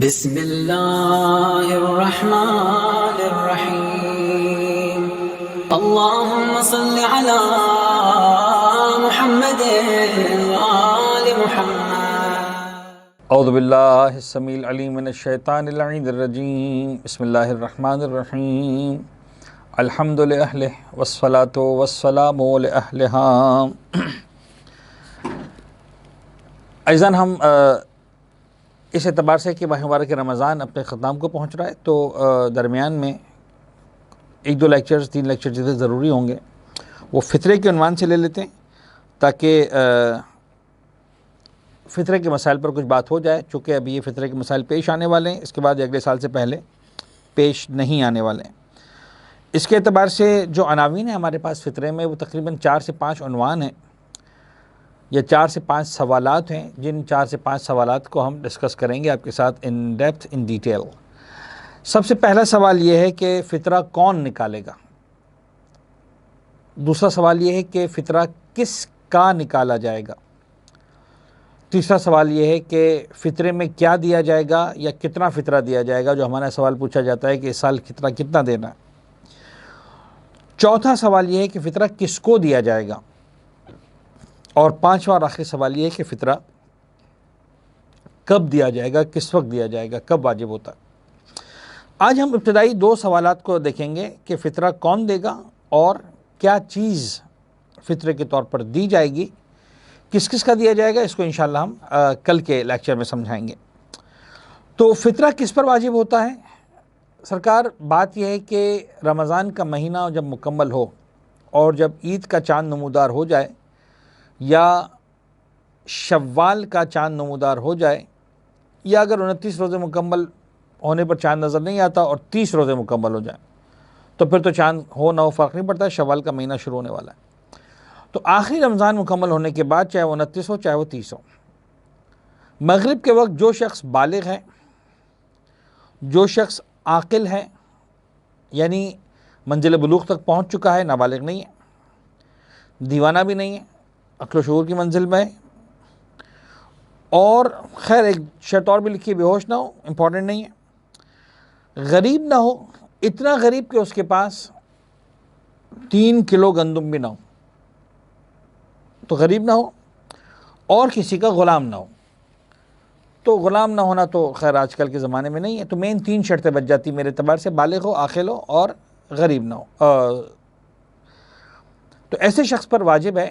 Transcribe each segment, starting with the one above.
بسم اللہ الرحمن الرحیم اللہم صل علی محمد وآل محمد۔ اعوذ باللہ السمیع العلیم من الشیطان اللعین الرجیم۔ بسم اللہ الرحمن الرحیم۔ الحمد للہ والصلاة والسلام لأہلہا۔ عزیزان، ہم اس اعتبار سے کہ ماہ مبارک رمضان اپنے ختام کو پہنچ رہا ہے تو درمیان میں ایک دو لیکچرز، 3 لیکچر جتنے ضروری ہوں گے وہ فطرے کے عنوان سے لے لیتے ہیں تاکہ فطرے کے مسائل پر کچھ بات ہو جائے، چونکہ ابھی یہ فطرے کے مسائل پیش آنے والے ہیں، اس کے بعد اگلے سال سے پہلے پیش نہیں آنے والے ہیں۔ اس کے اعتبار سے جو عناوین ہیں ہمارے پاس فطرے میں وہ تقریباً 4 سے 5 عنوان ہیں یا 4 سے 5 سوالات ہیں، جن 4 سے 5 سوالات کو ہم ڈسکس کریں گے آپ کے ساتھ ان ڈیپتھ ان ڈیٹیل۔ سب سے پہلا سوال یہ ہے کہ فطرہ کون نکالے گا؟ دوسرا سوال یہ ہے کہ فطرہ کس کا نکالا جائے گا؟ تیسرا سوال یہ ہے کہ فطرے میں کیا دیا جائے گا یا کتنا فطرہ دیا جائے گا، جو ہمارا سوال پوچھا جاتا ہے کہ اس سال فطرہ کتنا دینا ہے۔ چوتھا سوال یہ ہے کہ فطرہ کس کو دیا جائے گا، اور پانچواں اور آخری سوال یہ ہے کہ فطرہ کب دیا جائے گا، کس وقت دیا جائے گا، کب واجب ہوتا ہے۔ آج ہم ابتدائی 2 سوالات کو دیکھیں گے کہ فطرہ کون دے گا اور کیا چیز فطرے کے طور پر دی جائے گی، کس کس کا دیا جائے گا، اس کو انشاءاللہ ہم کل کے لیکچر میں سمجھائیں گے۔ تو فطرہ کس پر واجب ہوتا ہے؟ سرکار، بات یہ ہے کہ رمضان کا مہینہ جب مکمل ہو اور جب عید کا چاند نمودار ہو جائے یا شوال کا چاند نمودار ہو جائے، یا اگر 29 روزے مکمل ہونے پر چاند نظر نہیں آتا اور 30 روزے مکمل ہو جائیں تو پھر تو چاند ہو نہ ہو فرق نہیں پڑتا، شوال کا مہینہ شروع ہونے والا ہے۔ تو آخری رمضان مکمل ہونے کے بعد چاہے وہ 29 ہو چاہے وہ 30 ہو، مغرب کے وقت جو شخص بالغ ہے، جو شخص عاقل ہے، یعنی منزل بلوغ تک پہنچ چکا ہے، نابالغ نہیں ہے، دیوانہ بھی نہیں ہے، عقل و شعور کی منزل میں ہے، اور خیر ایک شرط اور بھی لکھی، بے ہوش نہ ہو، امپورٹنٹ نہیں ہے، غریب نہ ہو، اتنا غریب کہ اس کے پاس 3 کلو گندم بھی نہ ہو، تو غریب نہ ہو، اور کسی کا غلام نہ ہو۔ تو غلام نہ ہونا تو خیر آج کل کے زمانے میں نہیں ہے، تو مین 3 شرطیں بچ جاتی میرے اعتبار سے، بالغ ہو، عاقل ہو اور غریب نہ ہو۔ تو ایسے شخص پر واجب ہے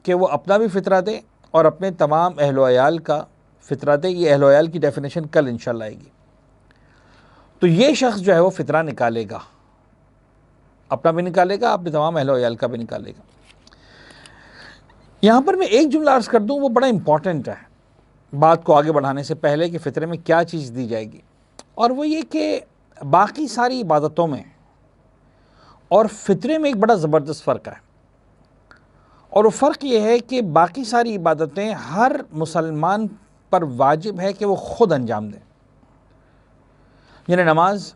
کہ وہ اپنا بھی فطرہ دے اور اپنے تمام اہل و عیال کا فطرہ دے۔ یہ اہل و عیال کی ڈیفینیشن کل انشاءاللہ آئے گی۔ تو یہ شخص جو ہے وہ فطرہ نکالے گا، اپنا بھی نکالے گا، اپنے تمام اہل و عیال کا بھی نکالے گا۔ یہاں پر میں ایک جملہ عرض کر دوں، وہ بڑا امپورٹنٹ ہے بات کو آگے بڑھانے سے پہلے، کہ فطرے میں کیا چیز دی جائے گی، اور وہ یہ کہ باقی ساری عبادتوں میں اور فطرے میں ایک بڑا زبردست فرق ہے، اور وہ فرق یہ ہے کہ باقی ساری عبادتیں ہر مسلمان پر واجب ہے کہ وہ خود انجام دے، یعنی نماز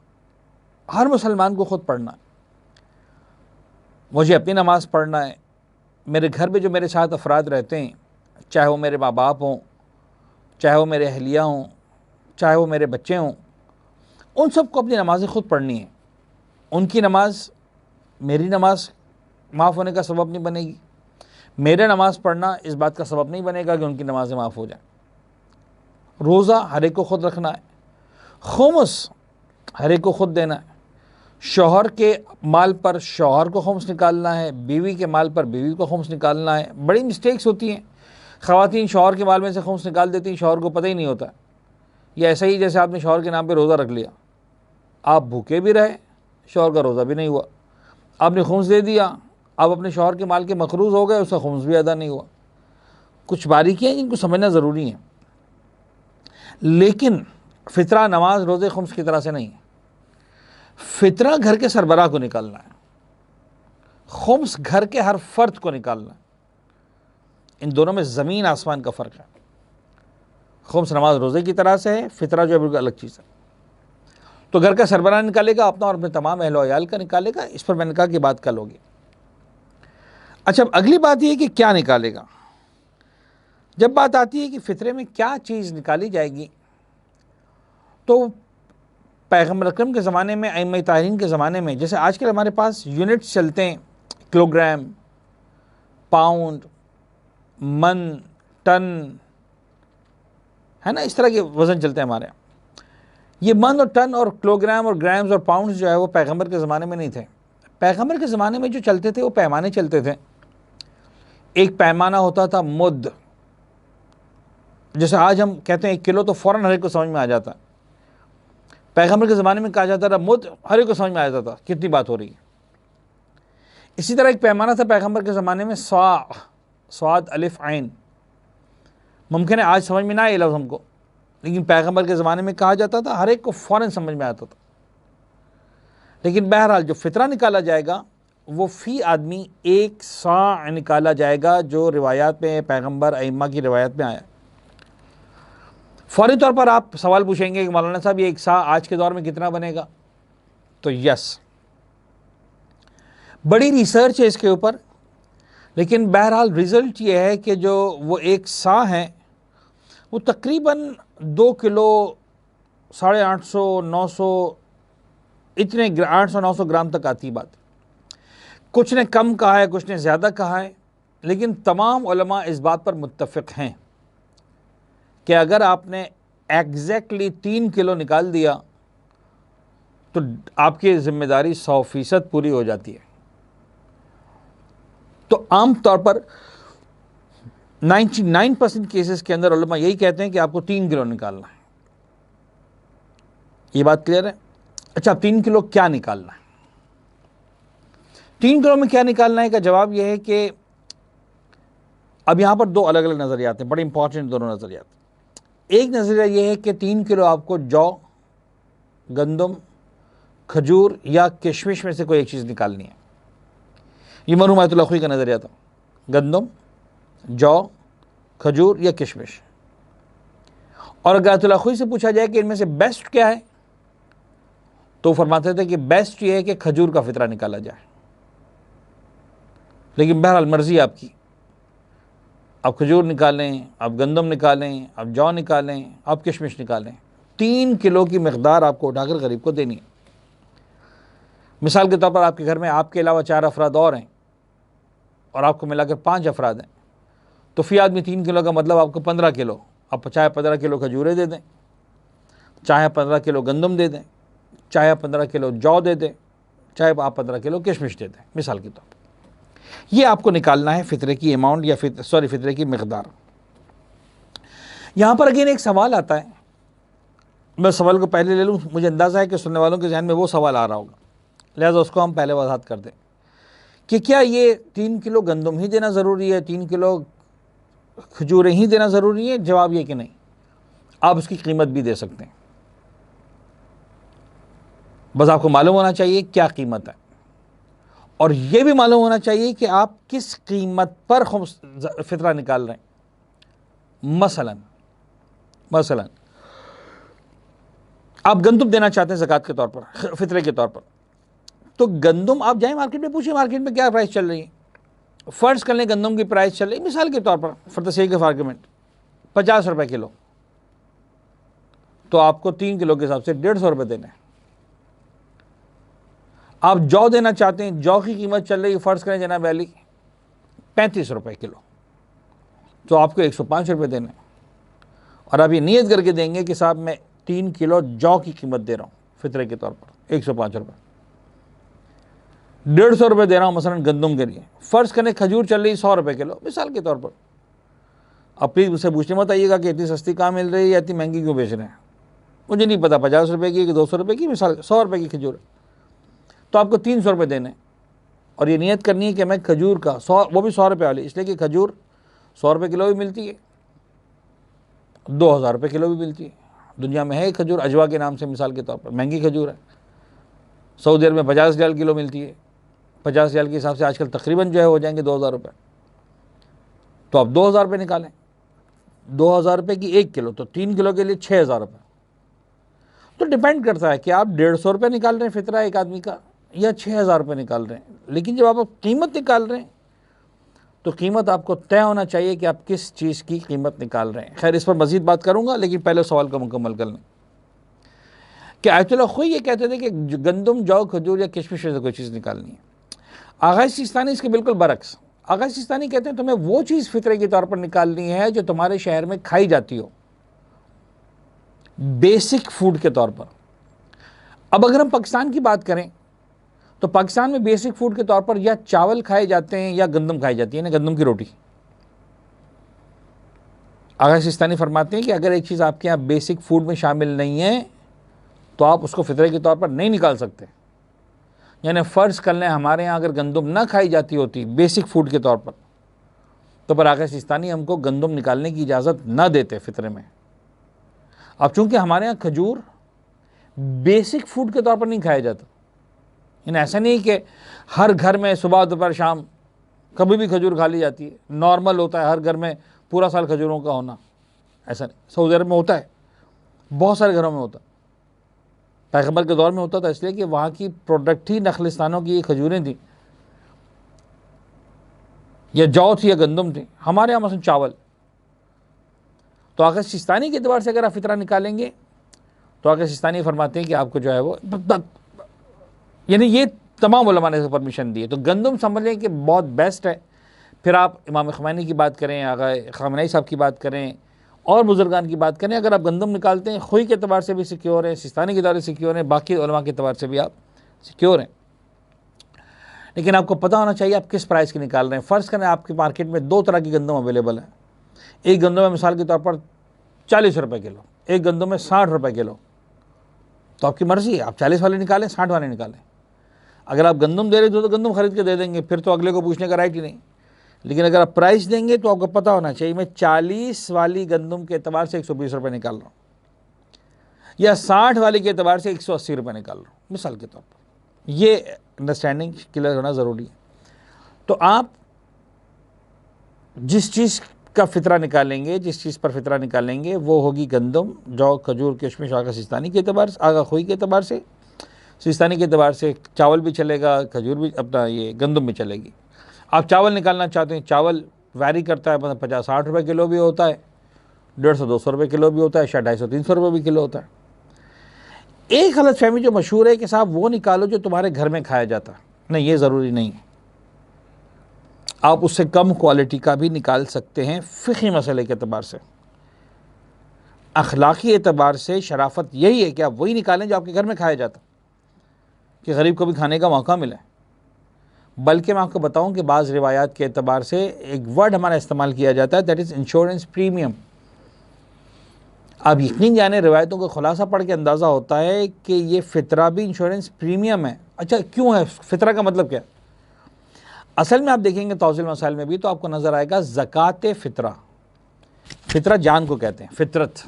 ہر مسلمان کو خود پڑھنا ہے۔ مجھے اپنی نماز پڑھنا ہے، میرے گھر میں جو میرے ساتھ افراد رہتے ہیں، چاہے وہ میرے ماں باپ ہوں، چاہے وہ میرے اہلیہ ہوں، چاہے وہ میرے بچے ہوں، ان سب کو اپنی نمازیں خود پڑھنی ہے۔ ان کی نماز میری نماز معاف ہونے کا سبب نہیں بنے گی، میرے نماز پڑھنا اس بات کا سبب نہیں بنے گا کہ ان کی نمازیں معاف ہو جائیں۔ روزہ ہر ایک کو خود رکھنا ہے، خمس ہر ایک کو خود دینا ہے، شوہر کے مال پر شوہر کو خمس نکالنا ہے، بیوی کے مال پر بیوی کو خمس نکالنا ہے۔ بڑی مسٹیکس ہوتی ہیں، خواتین شوہر کے مال میں سے خمس نکال دیتی ہیں، شوہر کو پتہ ہی نہیں ہوتا، یہ ایسا ہی جیسے آپ نے شوہر کے نام پہ روزہ رکھ لیا، آپ بھوکے بھی رہے، شوہر کا روزہ بھی نہیں ہوا، آپ نے خمس دے دیا، آپ اپنے شوہر کے مال کے مقروض ہو گئے، اس کا خمس بھی ادا نہیں ہوا۔ کچھ باریکیاں جن کو سمجھنا ضروری ہیں، لیکن فطرہ نماز روزے خمس کی طرح سے نہیں ہے۔ فطرہ گھر کے سربراہ کو نکالنا ہے، خمس گھر کے ہر فرد کو نکالنا ہے۔ ان دونوں میں زمین آسمان کا فرق ہے۔ خمس نماز روزے کی طرح سے ہے، فطرہ جو ہے بالکل الگ چیز ہے۔ تو گھر کا سربراہ نکالے گا اپنا اور اپنے تمام اہل و عیال کا نکالے گا، اس پر میں نے کہا کہ بات کل ہوگی۔ اچھا، اب اگلی بات یہ ہے کہ کیا نکالے گا۔ جب بات آتی ہے کہ فطرے میں کیا چیز نکالی جائے گی، تو پیغمبر اکرم کے زمانے میں، ائمہ طاہرین کے زمانے میں، جیسے آج کل ہمارے پاس یونٹس چلتے ہیں، کلو گرام، پاؤنڈ، من، ٹن، ہے نا، اس طرح کے وزن چلتے ہیں ہمارے یہاں. یہ من اور ٹن اور کلو گرام اور گرامز اور پاؤنڈز جو ہے وہ پیغمبر کے زمانے میں نہیں تھے. پیغمبر کے زمانے میں جو چلتے تھے وہ پیمانے چلتے تھے. ایک پیمانہ ہوتا تھا مد. جیسے آج ہم کہتے ہیں 1 کلو تو فوراً ہر ایک کو سمجھ میں آ جاتا ہے. پیغمبر کے زمانے میں کہا جاتا تھا مد، ہر ایک کو سمجھ میں آ جاتا تھا کتنی بات ہو رہی ہے. اسی طرح ایک پیمانہ تھا پیغمبر کے زمانے میں صاع، صاد الف عین. ممکن ہے آج سمجھ میں نہ آئے لفظ ہم کو، لیکن پیغمبر کے زمانے میں کہا جاتا تھا، ہر ایک کو فوراً سمجھ میں آتا تھا. لیکن بہرحال جو فطرہ نکالا جائے گا وہ فی آدمی 1 صاع نکالا جائے گا، جو روایات میں پیغمبر ائمہ کی روایت میں آیا. فوری طور پر آپ سوال پوچھیں گے کہ مولانا صاحب یہ 1 صاع آج کے دور میں کتنا بنے گا؟ تو یس، بڑی ریسرچ ہے اس کے اوپر، لیکن بہرحال رزلٹ یہ ہے کہ جو وہ 1 صاع ہیں وہ تقریباً 2 کلو 850 900 اتنے 800 900 گرام تک آتی بات. کچھ نے کم کہا ہے، کچھ نے زیادہ کہا ہے، لیکن تمام علماء اس بات پر متفق ہیں کہ اگر آپ نے ایگزیکٹلی 3 کلو نکال دیا تو آپ کی ذمہ داری 100% پوری ہو جاتی ہے. تو عام طور پر 99% کیسز کے اندر علماء یہی کہتے ہیں کہ آپ کو 3 کلو نکالنا ہے. یہ بات کلیئر ہے؟ اچھا، 3 کلو کیا نکالنا ہے؟ 3 کلو میں کیا نکالنا ہے کا جواب یہ ہے کہ اب یہاں پر 2 الگ الگ نظریات ہیں، بڑے امپورٹنٹ دونوں نظریات. ایک نظریہ یہ ہے کہ 3 کلو آپ کو جو، گندم، کھجور یا کشمش میں سے کوئی ایک چیز نکالنی ہے. یہ مرحوم آیت اللہ خوئی کا نظریہ تھا. گندم، جو، کھجور یا کشمش. اور اگر آیت اللہ خوئی سے پوچھا جائے کہ ان میں سے بیسٹ کیا ہے تو وہ فرماتے تھے کہ بیسٹ یہ ہے کہ کھجور کا فطرہ نکالا جائے. لیکن بہرحال مرضی آپ کی، آپ کھجور نکالیں، آپ گندم نکالیں، آپ جو نکالیں، آپ کشمش نکالیں. 3 کلو کی مقدار آپ کو اٹھا کر غریب کو دینی ہے. مثال کے طور پر آپ کے گھر میں آپ کے علاوہ 4 افراد اور ہیں اور آپ کو ملا کر 5 افراد ہیں، تو فی آدمی 3 کلو کا مطلب آپ کو 15 کلو. آپ چاہے 15 کلو کھجوریں دے دیں، چاہے 15 کلو گندم دے دیں، چاہے 15 کلو جو دے دیں، چاہے آپ 15 کلو کشمش دے دیں، مثال کے طور پر. یہ آپ کو نکالنا ہے فطرے کی اماؤنٹ یا فطرے کی مقدار. یہاں پر اگین ایک سوال آتا ہے، میں سوال کو پہلے لے لوں، مجھے اندازہ ہے کہ سننے والوں کے ذہن میں وہ سوال آ رہا ہوگا، لہذا اس کو ہم پہلے وضاحت کر دیں کہ کیا یہ 3 کلو گندم ہی دینا ضروری ہے، 3 کلو کھجوریں ہی دینا ضروری ہے؟ جواب یہ کہ نہیں، آپ اس کی قیمت بھی دے سکتے ہیں. بس آپ کو معلوم ہونا چاہیے کیا قیمت ہے، اور یہ بھی معلوم ہونا چاہیے کہ آپ کس قیمت پر فطرہ نکال رہے ہیں. مثلا آپ گندم دینا چاہتے ہیں زکوٰۃ کے طور پر، فطرے کے طور پر، تو گندم آپ جائیں مارکیٹ میں پوچھیں مارکیٹ میں کیا پرائس چل رہی ہے. فرض کر لیں گندم کی پرائس چل رہی ہے مثال کے طور پر for the sake of argument 50 روپے کلو، تو آپ کو 3 کلو کے حساب سے 150 روپے دینے ہیں. آپ جو دینا چاہتے ہیں، جو کی قیمت چل رہی ہے فرض کریں جناب علی 35 روپے کلو، تو آپ کو 105 روپے دینے ہیں. اور آپ یہ نیت کر کے دیں گے کہ صاحب میں 3 کلو جو کی قیمت دے رہا ہوں فطرے کے طور پر 105 روپے، 150 روپے دے رہا ہوں مثلا گندم کے لیے. فرض کریں کھجور چل رہی 100 روپے کلو مثال کے طور پر. اب پلیز مجھ سے پوچھنے مت آئیے گا کہ اتنی سستی کہاں مل رہی ہے یا اتنی مہنگی کیوں بیچ رہے ہیں، مجھے نہیں پتا 50 روپے کی کہ 200 روپے کی، مثال 100 روپے کی کھجور، تو آپ کو 300 روپے دینے. اور یہ نیت کرنی ہے کہ میں کھجور کا 100، وہ بھی 100 روپے والی، اس لیے کہ کھجور 100 روپے کلو بھی ملتی ہے، 2000 روپے کلو بھی ملتی ہے. دنیا میں ہے کھجور اجوا کے نام سے مثال کے طور پر، مہنگی کھجور ہے. سعودی عرب میں 50 ریال کلو ملتی ہے، 50 ریال کے حساب سے آج کل تقریباً جو ہے ہو جائیں گے 2000 روپے. تو آپ 2000 روپے نکالیں، 2000 روپے کی 1 کلو تو 3 کلو کے لیے 6000 روپے. تو ڈیپینڈ کرتا ہے کہ آپ 150 روپے نکال رہے ہیں فطرہ ایک آدمی کا یا 6000 روپے نکال رہے ہیں. لیکن جب آپ قیمت نکال رہے ہیں تو قیمت آپ کو طے ہونا چاہیے کہ آپ کس چیز کی قیمت نکال رہے ہیں. خیر اس پر مزید بات کروں گا، لیکن پہلے سوال کو مکمل کر لیں. کہ آیت اللہ خوئی یہ کہتے تھے کہ گندم، جو، کھجور یا کشمش سے کوئی چیز نکالنی ہے۔ آغا سیستانی اس کے بالکل برعکس، آغا سیستانی کہتے ہیں تمہیں وہ چیز فطرے کے طور پر نکالنی ہے جو تمہارے شہر میں کھائی جاتی ہو، بیسک فوڈ کے طور پر۔ اب اگر ہم پاکستان کی بات کریں تو پاکستان میں بیسک فوڈ کے طور پر یا چاول کھائے جاتے ہیں یا گندم کھائی جاتی ہے، گندم کی روٹی۔ آغا سیستانی فرماتے ہیں کہ اگر ایک چیز آپ کے یہاں بیسک فوڈ میں شامل نہیں ہے تو آپ اس کو فطرے کے طور پر نہیں نکال سکتے۔ یعنی فرض کر لیں ہمارے یہاں اگر گندم نہ کھائی جاتی ہوتی بیسک فوڈ کے طور پر، تو پر آغا سیستانی ہم کو گندم نکالنے کی اجازت نہ دیتے فطرے میں۔ اب چونکہ ہمارے یہاں کھجور بیسک فوڈ کے طور پر نہیں کھایا جاتا، یعنی ایسا نہیں کہ ہر گھر میں صبح دوپہر شام کبھی بھی کھجور کھا لی جاتی ہے، نارمل ہوتا ہے ہر گھر میں پورا سال کھجوروں کا ہونا، ایسا نہیں۔ سعودی عرب میں ہوتا ہے، بہت سارے گھروں میں ہوتا ہے، پیغمبر کے دور میں ہوتا تھا، اس لیے کہ وہاں کی پروڈکٹ ہی نخلستانوں کی یہ کھجوریں تھیں، یا جو تھی یا گندم تھی۔ ہمارے یہاں مثلا چاول، تو آغا سیستانی کے اعتبار سے اگر آپ فطرہ نکالیں گے تو آغا سیستانی فرماتے ہیں کہ آپ کو جو ہے وہ، یعنی یہ تمام علماء نے پرمیشن دی ہے، تو گندم سمجھ لیں کہ بہت بیسٹ ہے۔ پھر آپ امام خمینی کی بات کریں، آغا خامنئی صاحب کی بات کریں اور بزرگان کی بات کریں، اگر آپ گندم نکالتے ہیں خوئی کے اعتبار سے بھی سیکیور ہیں، سیستانی کے اعتبار سے سیکیور ہیں، باقی علماء کے اعتبار سے بھی آپ سیکیور ہیں۔ لیکن آپ کو پتہ ہونا چاہیے آپ کس پرائز کی نکال رہے ہیں۔ فرض کریں آپ کی مارکیٹ میں دو طرح کی گندم اویلیبل ہے، ایک گندم ہے مثال کے طور پر 40 روپے کلو، ایک گندم ہے 60 روپے کلو، تو آپ کی مرضی ہے، آپ 40 والے نکالیں 60 والے نکالیں۔ اگر آپ گندم دے رہے تو گندم خرید کے دے دیں گے، پھر تو اگلے کو پوچھنے کا رائٹ ہی نہیں۔ لیکن اگر آپ پرائز دیں گے تو آپ کو پتہ ہونا چاہیے میں 40 والی گندم کے اعتبار سے 120 روپے نکال رہا ہوں، یا 60 والی کے اعتبار سے 180 روپے نکال رہا ہوں مثال کے طور پر۔ یہ انڈرسٹینڈنگ کلیئر ہونا ضروری ہے۔ تو آپ جس چیز کا فطرہ نکالیں گے، جس چیز پر فطرہ نکالیں گے، وہ ہوگی گندم، جو، کھجور، کشمش، آغا سیستانی کے اعتبار سے، آغا خوئی کے اعتبار سے، سیستانی کے اعتبار سے چاول بھی چلے گا، کھجور بھی، اپنا یہ گندم بھی چلے گی۔ آپ چاول نکالنا چاہتے ہیں، چاول ویری کرتا ہے، 50-60 روپے کلو بھی ہوتا ہے، 150-200 روپے کلو بھی ہوتا ہے، شاید 250-300 روپے بھی کلو ہوتا ہے۔ ایک غلط فہمی جو مشہور ہے کہ صاحب وہ نکالو جو تمہارے گھر میں کھایا جاتا ہے، نہیں، یہ ضروری نہیں ہے، آپ اس سے کم کوالٹی کا بھی نکال سکتے ہیں فقہی مسئلے کے اعتبار سے۔ اخلاقی اعتبار سے شرافت یہی ہے کہ آپ وہی نکالیں جو آپ کے گھر میں کھایا جاتا، کہ غریب کو بھی کھانے کا موقع ملے۔ بلکہ میں آپ کو بتاؤں کہ بعض روایات کے اعتبار سے ایک ورڈ ہمارا استعمال کیا جاتا ہے، دیٹ از انشورنس پریمیم۔ آپ یقین جانیں روایتوں کا خلاصہ پڑھ کے اندازہ ہوتا ہے کہ یہ فطرہ بھی انشورنس پریمیم ہے۔ اچھا کیوں ہے؟ فطرہ کا مطلب کیا ہے؟ اصل میں آپ دیکھیں گے توضیح المسائل میں بھی تو آپ کو نظر آئے گا زکوٰۃ فطرہ، فطرہ جان کو کہتے ہیں، فطرت،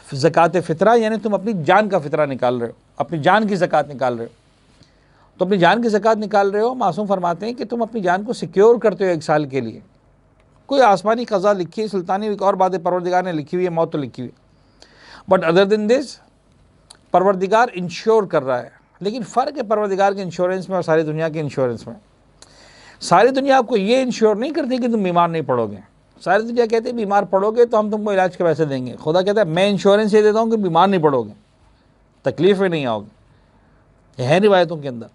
زکوٰۃ فطرہ یعنی تم اپنی جان کا فطرہ نکال رہے ہو، اپنی جان کی زکوٰۃ نکال رہے ہو۔ تو اپنی جان کی زکوٰۃ نکال رہے ہو، معصوم فرماتے ہیں کہ تم اپنی جان کو سیکیور کرتے ہو 1 سال کے لیے۔ کوئی آسمانی قضا لکھی ہے، سلطانی ایک اور بات ہے، پروردگار نے لکھی ہوئی ہے، موت تو لکھی ہوئی ہے، بٹ ادر دین دس پروردگار انشور کر رہا ہے۔ لیکن فرق ہے پروردگار کے انشورنس میں اور ساری دنیا کے انشورنس میں۔ ساری دنیا آپ کو یہ انشور نہیں کرتی کہ تم بیمار نہیں پڑو گے، ساری دنیا کہتے ہیں بیمار پڑو گے تو ہم تم کو علاج کے پیسے دیں گے۔ خدا کہتا ہے میں انشورنس یہ دیتا ہوں کہ بیمار نہیں پڑو گے، تکلیف میں نہیں آؤ گے، یہ ہے روایتوں کے اندر۔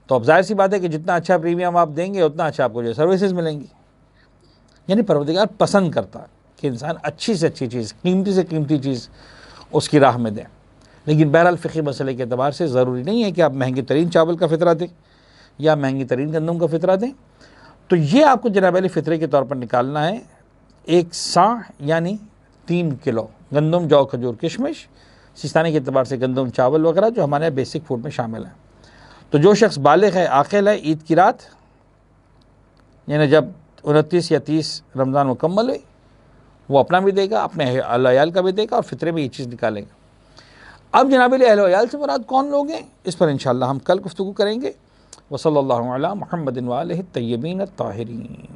تو اب ظاہر سی بات ہے کہ جتنا اچھا پریمیم آپ دیں گے اتنا اچھا آپ کو جو سروسز ملیں گی۔ یعنی پروردگار پسند کرتا ہے کہ انسان اچھی سے اچھی چیز، قیمتی سے قیمتی چیز اس کی راہ میں دیں۔ لیکن بہرحال فقہی مسئلے کے اعتبار سے ضروری نہیں ہے کہ آپ مہنگی ترین چاول کا فطرہ دیں یا مہنگی ترین گندم کا فطرہ دیں۔ تو یہ آپ کو جناب علی فطرے کے طور پر نکالنا ہے 1 ساع یعنی 3 کلو گندم، جو، کھجور، کشمش، سیستانی کے اعتبار سے گندم، چاول وغیرہ جو ہمارے بیسک فوڈ میں شامل ہیں۔ تو جو شخص بالغ ہے، عاقل ہے، عید کی رات یعنی جب 29 یا 30 رمضان مکمل ہوئی، وہ اپنا بھی دے گا، اپنے اہل عیال کا بھی دے گا اور فطرے میں یہ چیز نکالے گا۔ اب جناب علی اہل عیال سے مراد کون لوگ ہیں، اس پر انشاءاللہ ہم کل گفتگو کریں گے۔ وصلی اللہ علی محمد و آلہ الطیبین الطاہرین۔